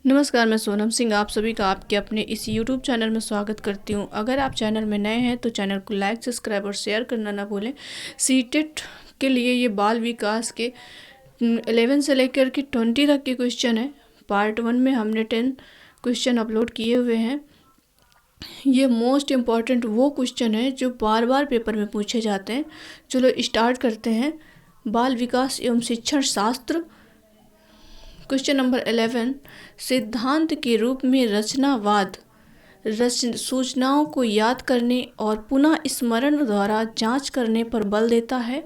नमस्कार, मैं सोनम सिंह आप सभी का आपके अपने इस यूट्यूब चैनल में स्वागत करती हूं। अगर आप चैनल में नए हैं तो चैनल को लाइक, सब्सक्राइब और शेयर करना ना भूलें। सीटेट के लिए ये बाल विकास के 11 से लेकर के 20 तक के क्वेश्चन है। पार्ट 1 में हमने 10 क्वेश्चन अपलोड किए हुए हैं। ये मोस्ट इम्पॉर्टेंट वो क्वेश्चन है जो बार बार पेपर में पूछे जाते हैं। चलो स्टार्ट करते हैं। बाल विकास एवं शिक्षण शास्त्र, क्वेश्चन नंबर 11। सिद्धांत के रूप में रचनावाद सूचनाओं को याद करने और पुनः स्मरण द्वारा जांच करने पर बल देता है।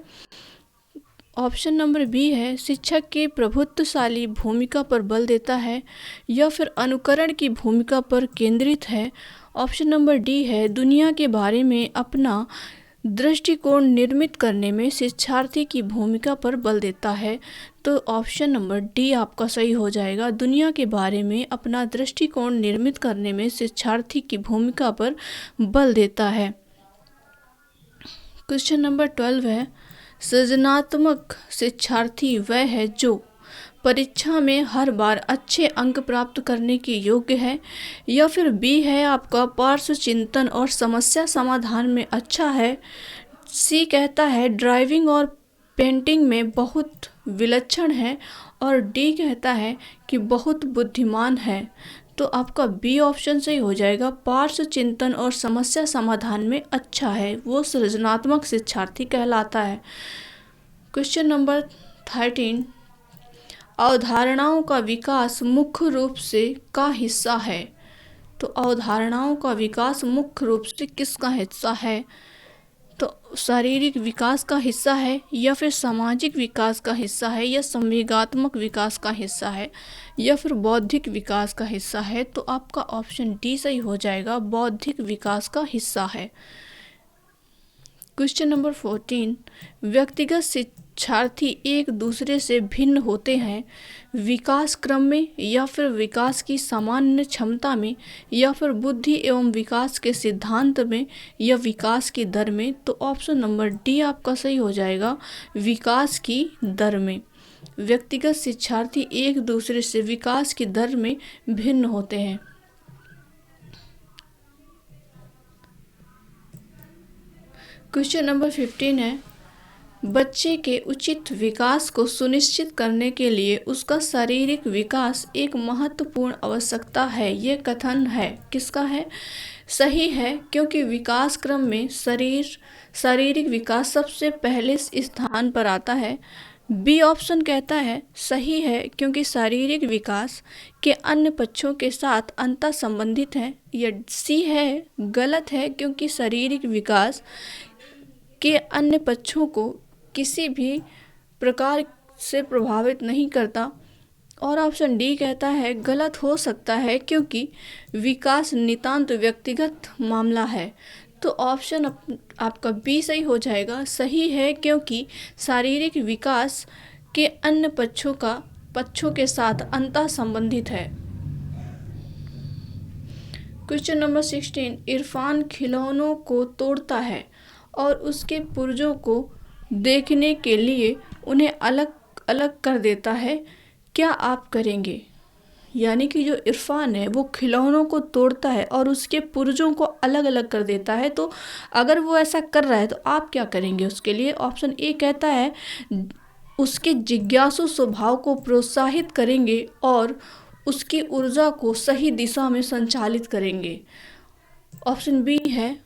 ऑप्शन नंबर बी है शिक्षक की प्रभुत्वशाली भूमिका पर बल देता है या फिर अनुकरण की भूमिका पर केंद्रित है। ऑप्शन नंबर डी है दुनिया के बारे में अपना दृष्टिकोण निर्मित करने में शिक्षार्थी की भूमिका पर बल देता है। तो ऑप्शन नंबर डी आपका सही हो जाएगा। दुनिया के बारे में अपना दृष्टिकोण निर्मित करने में शिक्षार्थी की भूमिका पर बल देता है। क्वेश्चन नंबर 12 है सृजनात्मक शिक्षार्थी वह है जो परीक्षा में हर बार अच्छे अंक प्राप्त करने के योग्य है। या फिर बी है आपका पार्श्व चिंतन और समस्या समाधान में अच्छा है। सी कहता है ड्राइविंग और पेंटिंग में बहुत विलक्षण है। और डी कहता है कि बहुत बुद्धिमान है। तो आपका बी ऑप्शन सही हो जाएगा। पार्श्व चिंतन और समस्या समाधान में अच्छा है, वो सृजनात्मक शिक्षार्थी कहलाता है। Question number 13। अवधारणाओं का विकास मुख्य रूप से का हिस्सा है। तो अवधारणाओं का विकास मुख्य रूप से किसका हिस्सा है? तो शारीरिक विकास का हिस्सा है या फिर सामाजिक विकास का हिस्सा है या संवेगात्मक विकास का हिस्सा है या फिर बौद्धिक विकास का हिस्सा है। तो आपका ऑप्शन डी सही हो जाएगा, बौद्धिक विकास का हिस्सा है। Question number 14। व्यक्तिगत शिक्षार्थी एक दूसरे से भिन्न होते हैं विकास क्रम में या फिर विकास की सामान्य क्षमता में या फिर बुद्धि एवं विकास के सिद्धांत में या विकास की दर में। तो ऑप्शन नंबर डी आपका सही हो जाएगा, विकास की दर में। व्यक्तिगत शिक्षार्थी एक दूसरे से विकास की दर में भिन्न होते हैं। क्वेश्चन नंबर 15 है बच्चे के उचित विकास को सुनिश्चित करने के लिए उसका शारीरिक विकास एक महत्वपूर्ण आवश्यकता है। ये कथन है किसका है? सही है, क्योंकि विकास क्रम में शारीरिक विकास सबसे पहले स्थान पर आता है। बी ऑप्शन कहता है सही है, क्योंकि शारीरिक विकास के अन्य पक्षों के साथ अंतर संबंधित है। या सी है गलत है, क्योंकि शारीरिक विकास के अन्य पक्षों को किसी भी प्रकार से प्रभावित नहीं करता। और ऑप्शन डी कहता है गलत हो सकता है, क्योंकि विकास नितांत व्यक्तिगत मामला है। तो ऑप्शन आपका बी सही हो जाएगा। सही है, क्योंकि शारीरिक विकास के अन्य पक्षों के साथ अंतर संबंधित है। Question number 16। इरफान खिलौनों को तोड़ता है और उसके पुर्जों को देखने के लिए उन्हें अलग अलग कर देता है, क्या आप करेंगे? यानी कि जो इरफान है वो खिलौनों को तोड़ता है और उसके पुर्जों को अलग अलग कर देता है। तो अगर वो ऐसा कर रहा है तो आप क्या करेंगे उसके लिए? ऑप्शन ए कहता है उसके जिज्ञासु स्वभाव को प्रोत्साहित करेंगे और उसकी ऊर्जा को सही दिशा में संचालित करेंगे। ऑप्शन बी है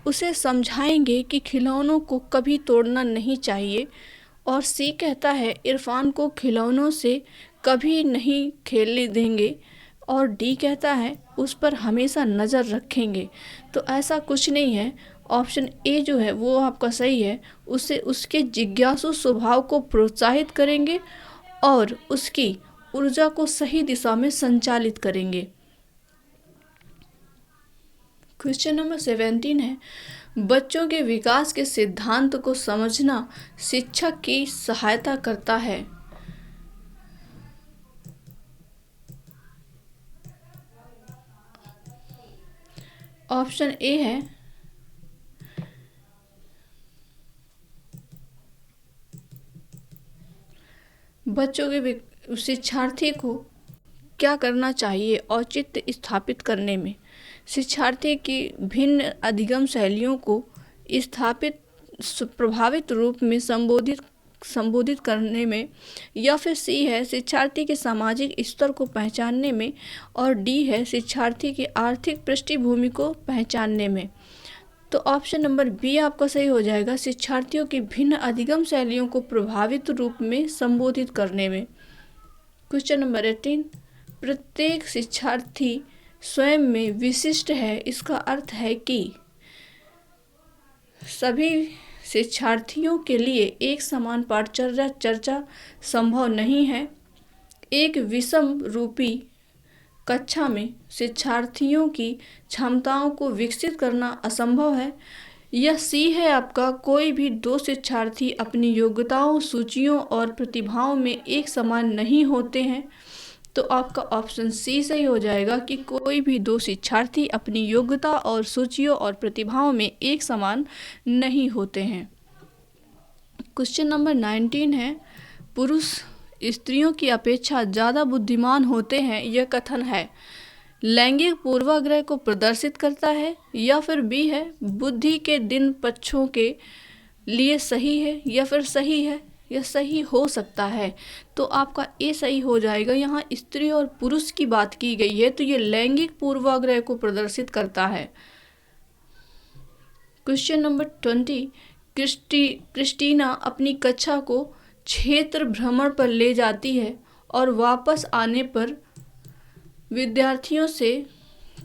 उसे समझाएंगे कि खिलौनों को कभी तोड़ना नहीं चाहिए। और सी कहता है इरफान को खिलौनों से कभी नहीं खेलने देंगे। और डी कहता है उस पर हमेशा नज़र रखेंगे। तो ऐसा कुछ नहीं है। ऑप्शन ए जो है वो आपका सही है। उसे उसके जिज्ञासु स्वभाव को प्रोत्साहित करेंगे और उसकी ऊर्जा को सही दिशा में संचालित करेंगे। क्वेश्चन नंबर 17 है बच्चों के विकास के सिद्धांत को समझना शिक्षक की सहायता करता है। ऑप्शन ए है बच्चों के शिक्षार्थी को क्या करना चाहिए औचित्य स्थापित करने में? शिक्षार्थी की भिन्न अधिगम शैलियों को स्थापित प्रभावित रूप में संबोधित करने में, या फिर सी है शिक्षार्थी के सामाजिक स्तर को पहचानने में, और डी है शिक्षार्थी की आर्थिक पृष्ठभूमि को पहचानने में। तो ऑप्शन नंबर बी आपका सही हो जाएगा, शिक्षार्थियों की भिन्न अधिगम शैलियों को प्रभावित रूप में संबोधित करने में। क्वेश्चन नंबर 18, प्रत्येक शिक्षार्थी स्वयं में विशिष्ट है, इसका अर्थ है कि सभी शिक्षार्थियों के लिए एक समान पाठचर्या चर्चा संभव नहीं है। एक विषम रूपी कक्षा में शिक्षार्थियों की क्षमताओं को विकसित करना असंभव है। यह सी है आपका, कोई भी दो शिक्षार्थी अपनी योग्यताओं, सूचियों और प्रतिभाओं में एक समान नहीं होते हैं। तो आपका ऑप्शन सी सही हो जाएगा कि कोई भी दो शिक्षार्थी अपनी योग्यता और सूचियों और प्रतिभाओं में एक समान नहीं होते हैं। क्वेश्चन नंबर 19 है, पुरुष स्त्रियों की अपेक्षा ज़्यादा बुद्धिमान होते हैं, यह कथन है लैंगिक पूर्वाग्रह को प्रदर्शित करता है, या फिर बी है बुद्धि के दिन पक्षों के लिए सही है, या फिर सही है या सही हो सकता है। तो आपका ए सही हो जाएगा। यहाँ स्त्री और पुरुष की बात की गई है, तो ये लैंगिक पूर्वाग्रह को प्रदर्शित करता है। क्वेश्चन नंबर 20, क्रिस्टीना अपनी कक्षा को क्षेत्र भ्रमण पर ले जाती है और वापस आने पर विद्यार्थियों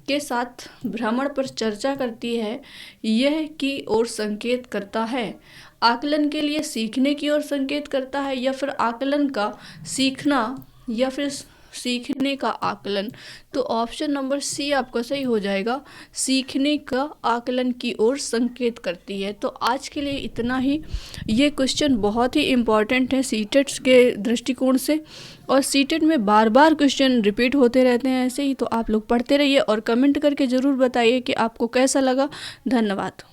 के साथ भ्रमण पर चर्चा करती है। यह की ओर संकेत करता है, आकलन के लिए सीखने की ओर संकेत करता है, या फिर आकलन का सीखना, या फिर सीखने का आकलन। तो ऑप्शन नंबर सी आपका सही हो जाएगा, सीखने का आकलन की ओर संकेत करती है। तो आज के लिए इतना ही। ये क्वेश्चन बहुत ही इम्पॉर्टेंट है सीटेट के दृष्टिकोण से, और सीटेट में बार बार क्वेश्चन रिपीट होते रहते हैं ऐसे ही। तो आप लोग पढ़ते रहिए और कमेंट करके ज़रूर बताइए कि आपको कैसा लगा। धन्यवाद।